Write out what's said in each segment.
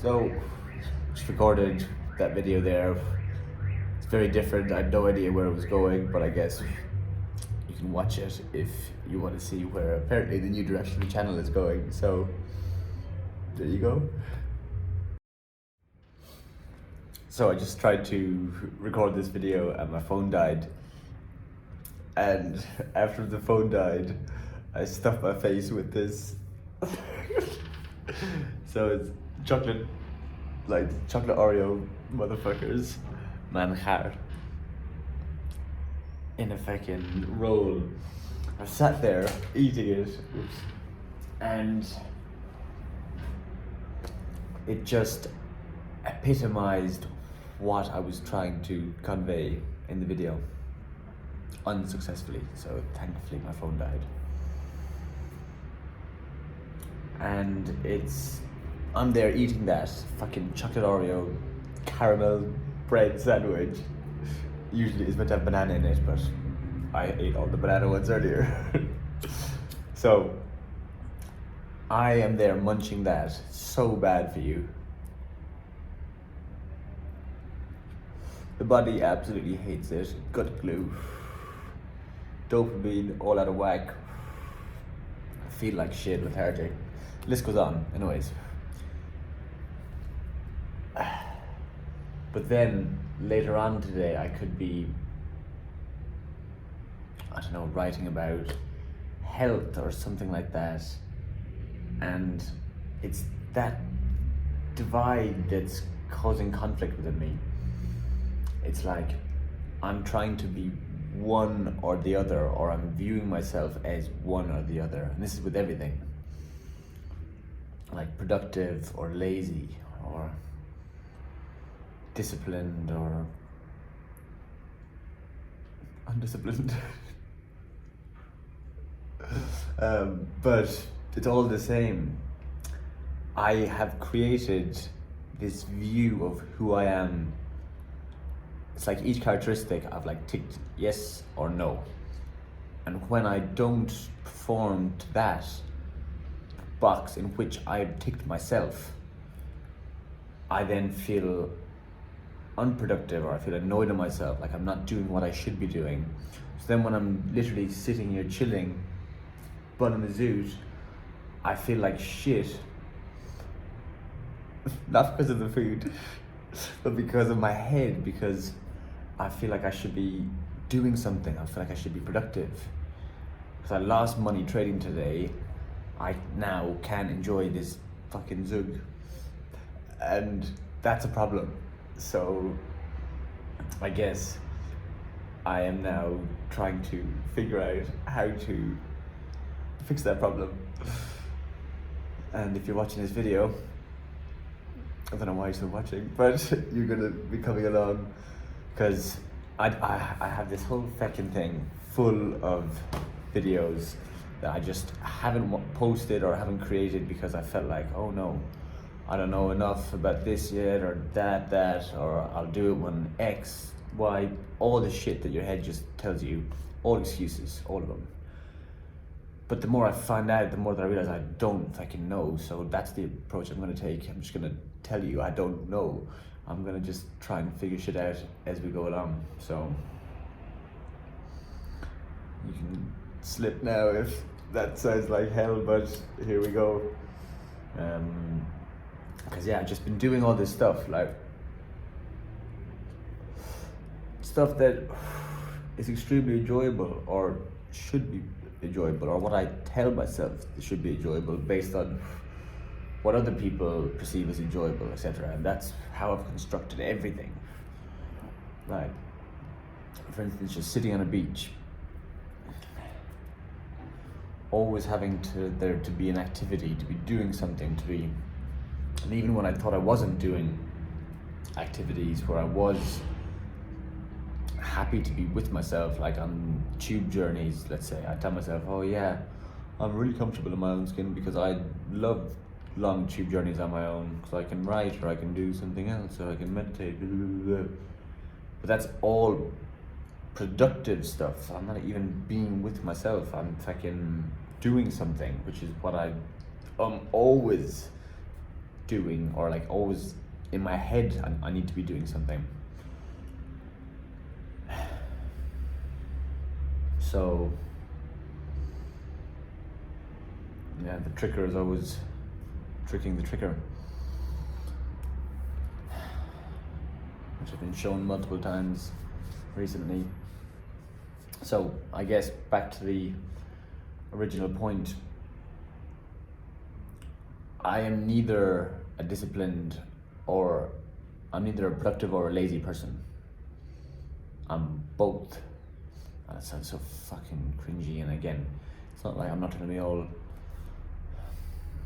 So, just recorded that video there. It's very different. I had no idea where it was going, but I guess you can watch it if you want to see where apparently the new direction the channel is going. So, there you go. So I just tried to record this video and my phone died. And after the phone died, I stuffed my face with this. So it's chocolate Oreo motherfuckers manjar in a fucking roll. I sat there eating it, and it just epitomized what I was trying to convey in the video, unsuccessfully. So thankfully my phone died. And I'm there eating that fucking chocolate Oreo caramel bread sandwich. Usually it's meant to have banana in it, but I ate all the banana ones earlier. So I am there munching that, so bad for you. The body absolutely hates it. Gut glue, dopamine all out of whack. I feel like shit, lethargic. List goes on, anyways. But then later on today, I could be, I don't know, writing about health or something like that. And it's that divide that's causing conflict within me. It's like I'm trying to be one or the other, or I'm viewing myself as one or the other. And this is with everything. Like productive or lazy or disciplined or undisciplined. But it's all the same. I have created this view of who I am. It's like each characteristic I've like ticked yes or no. And when I don't perform to that box in which I've ticked myself, I then feel unproductive, or I feel annoyed at myself, like I'm not doing what I should be doing. So then when I'm literally sitting here chilling, bun in the zoot, I feel like shit. Not because of the food, but because of my head, because I feel like I should be doing something. I feel like I should be productive. Because I lost money trading today, I now can enjoy this fucking zug. And that's a problem. So I guess I am now trying to figure out how to fix that problem. And if you're watching this video, I don't know why you're still watching, but you're gonna be coming along, because I have this whole fucking thing full of videos that I just haven't posted or haven't created because I felt like, oh no, I don't know enough about this yet, or that, or I'll do it when X, Y, all the shit that your head just tells you, all excuses, all of them. But the more I find out, the more that I realize I don't fucking know. So that's the approach I'm gonna take. I'm just gonna tell you I don't know. I'm gonna just try and figure shit out as we go along. So you can slip now if that sounds like hell, but here we go. Because yeah, I've just been doing all this stuff, like stuff that is extremely enjoyable, or should be enjoyable, or what I tell myself should be enjoyable based on what other people perceive as enjoyable, etc. And that's how I've constructed everything. Like, for instance, just sitting on a beach, always having there to be an activity, to be doing something, and even when I thought I wasn't doing activities, where I was happy to be with myself, like on tube journeys, let's say, I tell myself, oh yeah, I'm really comfortable in my own skin because I love long tube journeys on my own, because I can write, or I can do something else, or I can meditate, blah, blah, blah. But that's all productive stuff. I'm not even being with myself, I'm fucking doing something, which is what I always doing, or like always in my head I need to be doing something. So yeah, the tricker is always tricking the tricker, which have been shown multiple times recently. So I guess back to the original point, I am neither a disciplined or I'm neither a productive or a lazy person. I'm both. And that sounds so fucking cringy, and again, it's not like I'm not trying to be all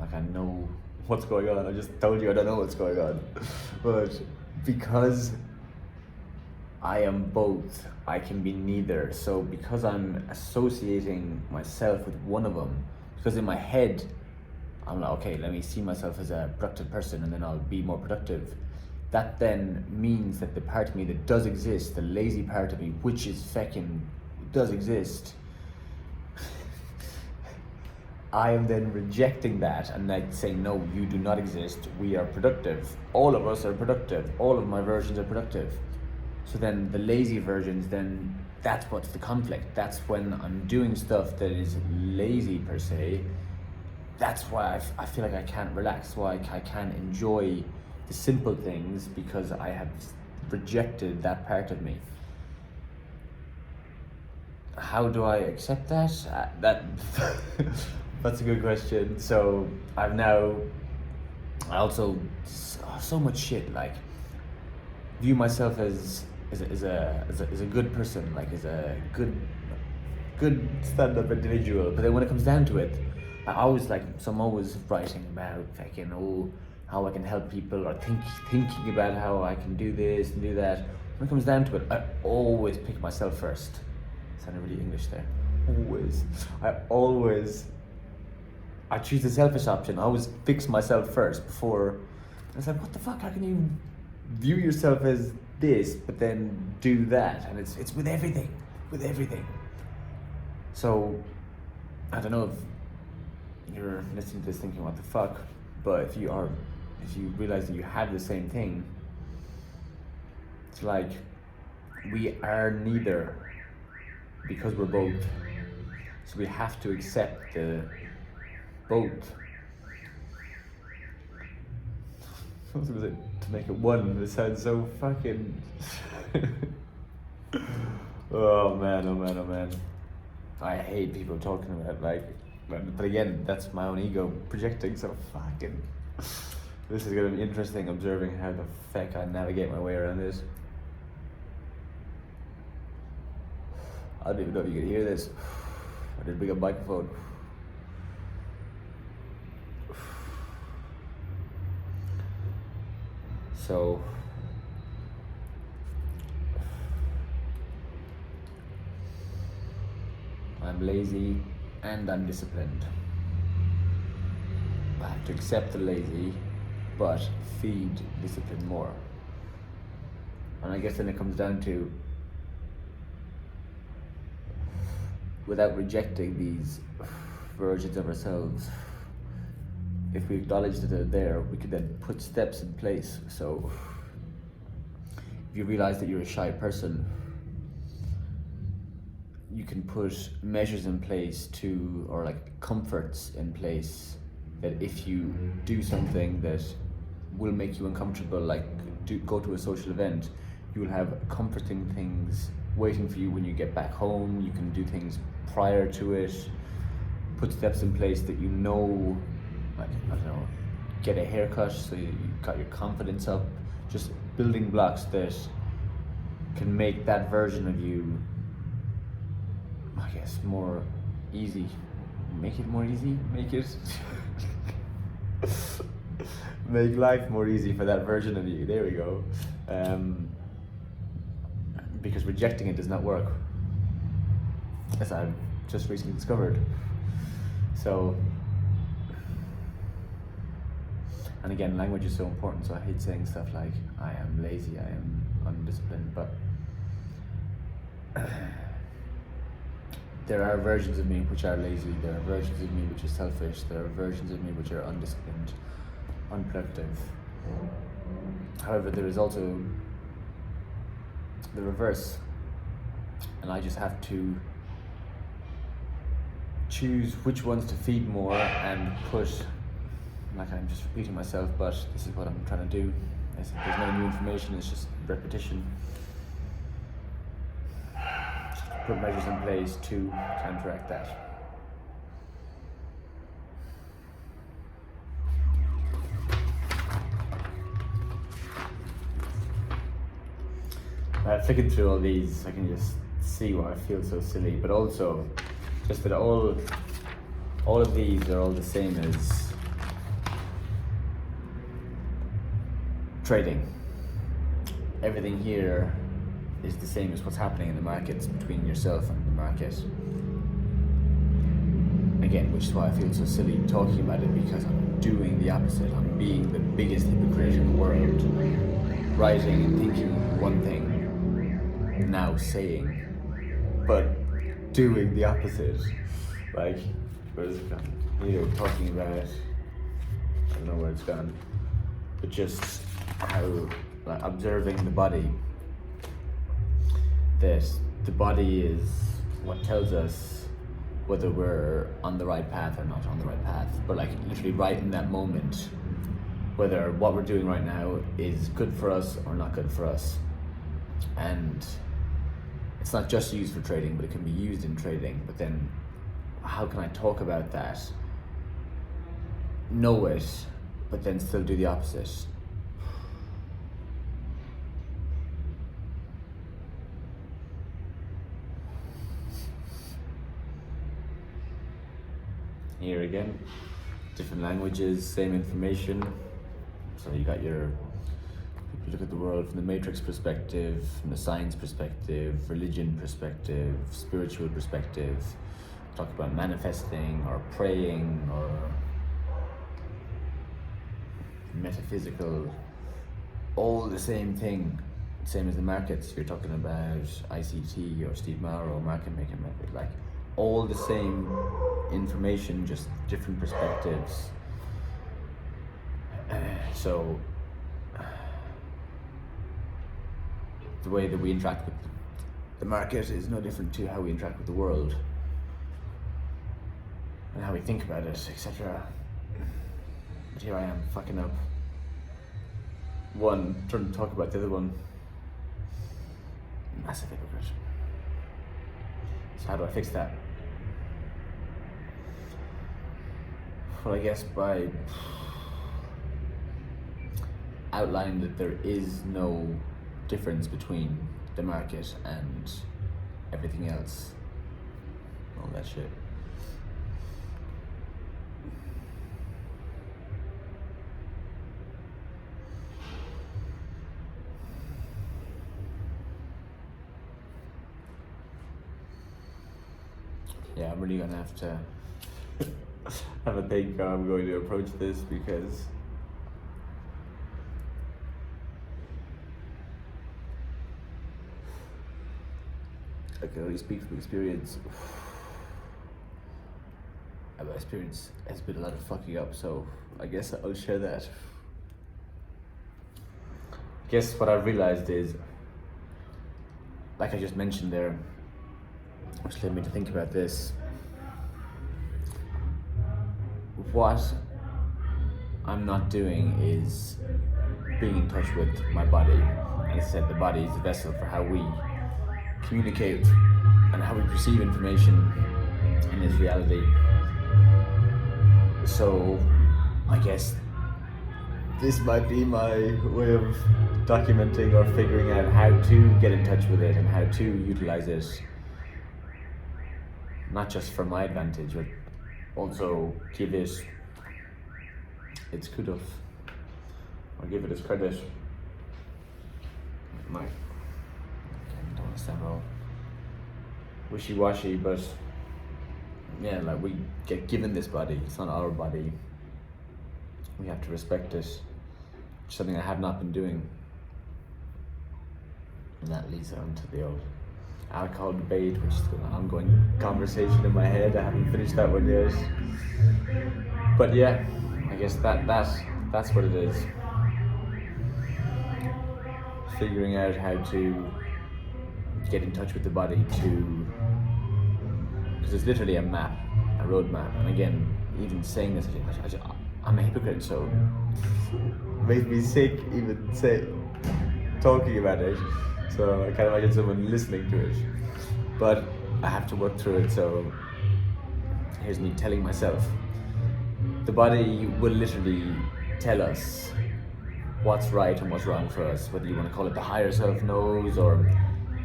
like I know what's going on. I just told you I don't know what's going on. But because I am both, I can be neither. So because I'm associating myself with one of them, because in my head I'm like, okay, let me see myself as a productive person and then I'll be more productive. That then means that the part of me that does exist, the lazy part of me, which is feckin' does exist, I am then rejecting that and like saying, no, you do not exist. We are productive. All of us are productive. All of my versions are productive. So then the lazy versions, then that's what's the conflict. That's when I'm doing stuff that is lazy per se. That's why I feel like I can't relax, why I can't enjoy the simple things, because I have rejected that part of me. How do I accept that? That's a good question. So I also so much shit, like view myself as a good person, like as a good stand-up individual. But then when it comes down to it, I always so I'm always writing about how I can help people, or thinking about how I can do this and do that. When it comes down to it, I always pick myself first. Sounded really English there. I choose the selfish option. I always fix myself first before. I was like, what the fuck? How can you view yourself as this, but then do that? And it's with everything. So I don't know if you're listening to this thinking, what the fuck? But if you realize that you have the same thing, it's like we are neither, because we're both. So we have to accept the both. I was gonna say to make it one. This sounds so fucking. Oh man. I hate people talking about but again, that's my own ego projecting. So fucking. This is gonna be interesting, observing how the fuck I navigate my way around this. I don't even know if you can hear this. I did bring a microphone. So I'm lazy and I'm disciplined. I have to accept the lazy, but feed discipline more. And I guess then it comes down to, without rejecting these versions of ourselves, if we acknowledge that they're there, we could then put steps in place. So if you realize that you're a shy person, you can put measures in place or comforts in place, that if you do something that will make you uncomfortable, like go to a social event, you will have comforting things waiting for you when you get back home. You can do things prior to it, put steps in place that get a haircut so you got your confidence up, just building blocks that can make that version of you, I guess, more easy. Make it more easy? Make life more easy for that version of you. There we go. Because rejecting it does not work, as I've just recently discovered. So, and again, language is so important, so I hate saying stuff like, I am lazy, I am undisciplined, but there are versions of me which are lazy, there are versions of me which are selfish, there are versions of me which are undisciplined. unproductive. However, there is also the reverse, and I just have to choose which ones to feed more and push. Like, I'm just repeating myself, but this is what I'm trying to do. There's no new information, it's just repetition. Just put measures in place to counteract that. Flicking through all these, I can just see why I feel so silly, but also just that all of these are all the same as trading. Everything here is the same as what's happening in the markets between yourself and the market. Again, which is why I feel so silly talking about it, because I'm doing the opposite. I'm being the biggest hypocrite in the world, writing and thinking one thing, now saying, but doing the opposite. Like, where's it gone? Here, talking about, I don't know where it's gone, but just how, like, observing the body, that the body is what tells us whether we're on the right path or not on the right path, but like literally right in that moment, whether what we're doing right now is good for us or not good for us. And it's not just used for trading, but it can be used in trading. But then how can I talk about that, know it, but then still do the opposite? Here again, different languages, same information. So you got your, you look at the world from the matrix perspective, from the science perspective, religion perspective, spiritual perspective. Talk about manifesting or praying or metaphysical, all the same thing, same as the markets. You're talking about ICT or Steve Maurer or market making method, like all the same information, just different perspectives. So the way that we interact with the market is no different to how we interact with the world and how we think about it, etc. But here I am, fucking up one, trying to talk about the other one. Massive hypocrite. So how do I fix that? Well, I guess by outlining that there is no difference between the market and everything else, all that shit. Yeah, I'm really gonna have to have a think how I'm going to approach this, because I can only speak from experience. And my experience has been a lot of fucking up, so I guess I'll share that. I guess what I've realized is, like I just mentioned there, which led me to think about this, what I'm not doing is being in touch with my body. And as I said, the body is the vessel for how we communicate and how we perceive information in this reality. So I guess this might be my way of documenting or figuring out how to get in touch with it and how to utilize it, not just for my advantage, but also give it its kudos, or give it its credit. Like, I don't want to sound all wishy-washy, but yeah, like, we get given this body, it's not our body. We have to respect it, something I have not been doing. And that leads on to the old alcohol debate, which is an ongoing conversation in my head. I haven't finished that one yet. But yeah, I guess that That's what it is. Figuring out how to get in touch with the body to, because it's literally a map, a road map. And again, even saying this, I'm a hypocrite, so it makes me sick even talking about it. So I can't imagine someone listening to it. But I have to work through it, so here's me telling myself. The body will literally tell us what's right and what's wrong for us, whether you want to call it the higher self knows, or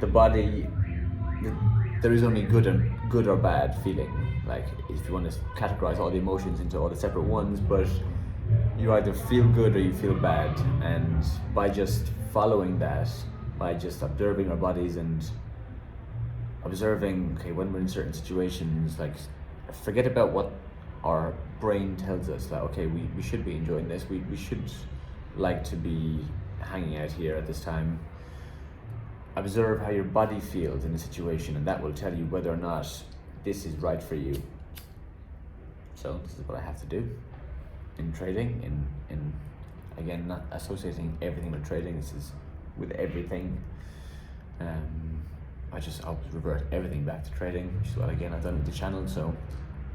the body, there is only good or bad feeling. Like, if you want to categorize all the emotions into all the separate ones, but you either feel good or you feel bad, and by just following that, by just observing our bodies and observing, okay, when we're in certain situations, like, forget about what our brain tells us, that okay, we should be enjoying this, we should like to be hanging out here at this time. Observe how your body feels in a situation, and that will tell you whether or not this is right for you. So this is what I have to do in trading, in again, not associating everything with trading, this is with everything. I'll revert everything back to trading, which is what again I've done with the channel, so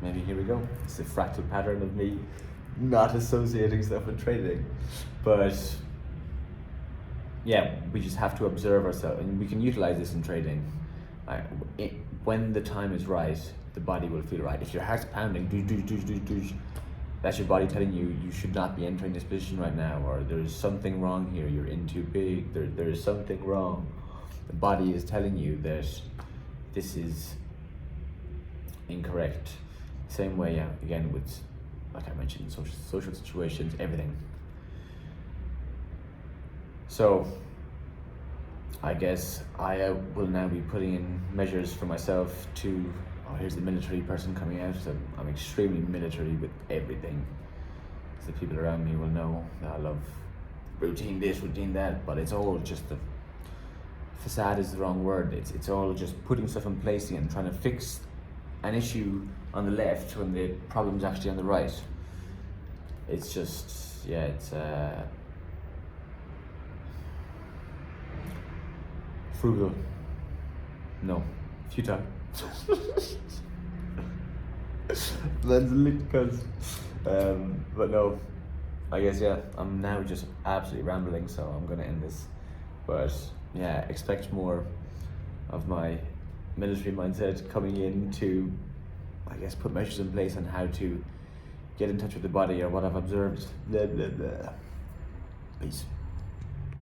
maybe here we go. It's a fractal pattern of me not associating stuff with trading. But yeah, we just have to observe ourselves, and we can utilize this in trading. When the time is right, the body will feel right. If your heart's pounding, that's your body telling you you should not be entering this position right now, or there's something wrong here, you're in too big, there is something wrong. The body is telling you that this is incorrect. Same way, again, with, like I mentioned, social situations, everything. So I guess I will now be putting in measures for myself to, oh, here's the military person coming out, so I'm extremely military with everything. So the people around me will know that I love routine this, routine that, but it's all just the facade is the wrong word. It's all just putting stuff in place and trying to fix an issue on the left when the problem's actually on the right. It's just, yeah, it's frugal. No, futile. That's because, but no, I guess, yeah, I'm now just absolutely rambling, so I'm gonna end this. But yeah, expect more of my military mindset coming in to, I guess, put measures in place on how to get in touch with the body or what I've observed. Blah, blah, blah. Peace.